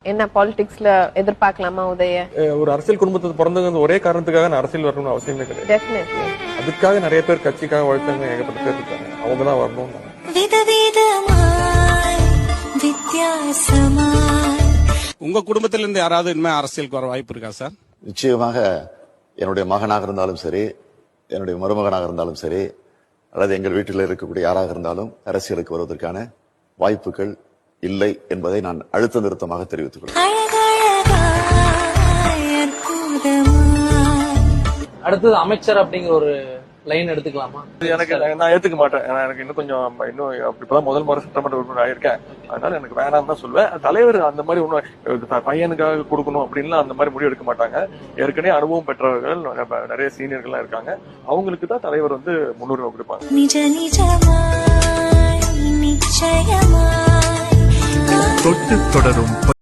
என்ன பாலிடிக்ஸ்ல எதிர்பார்க்கலாமா உதய? ஒரு அரசியல் குடும்பத்தை பிறந்தவங்க ஒரே காரணத்துக்காக நான் அரசியல் வரணும்னு அவசியமே கிடையாது. டெஃபினெட்லி. அதுக்காக நிறைய பேர் கட்சிக்காக உழைச்சாங்க, ஏகப்பட்ட பேர் இருக்காங்க. அவங்க தான் வரணும். உங்க குடும்பத்தில இருந்து யாராவது இனிமே அரசியலுக்கு வர வாய்ப்பு இருக்கா சார்? நிச்சயமாக என்னுடைய மகனாக இருந்தாலும் சரி, என்னுடைய மருமகனாக இருந்தாலும் சரி, அல்லது எங்கள் வீட்டில் இருக்கக்கூடிய யாராக இருந்தாலும் அரசியலுக்கு வருவதற்கான வாய்ப்புகள் இல்லை என்பதை நான் அழுத்த நிறுத்தமாக தெரிவித்துக் கொள்கிறேன். அடுத்தது அமைச்சர் அப்படிங்கிற ஒரு லைன் எடுத்துக்கலாமா? எனக்கு நான் ஏத்துக்க மாட்டேன். எனக்கு இன்னும் கொஞ்சம் இப்பதான் முதல் முறை சட்டமன்ற உறுப்பினர் ஆயிருக்கேன். அதனால எனக்கு வேணாம் தான் சொல்லுவேன். தலைவர் அந்த மாதிரி ஒன்னும் பையனுக்காக கொடுக்கணும் அப்படின்லாம் அந்த மாதிரி முடிவு எடுக்க மாட்டாங்க. ஏற்கனவே அனுபவம் பெற்றவர்கள் நிறைய சீனியர்கள்லாம் இருக்காங்க. அவங்களுக்கு தான் தலைவர் முன்னுரிமை கொடுப்பாங்க. தொட்டு தொடரும்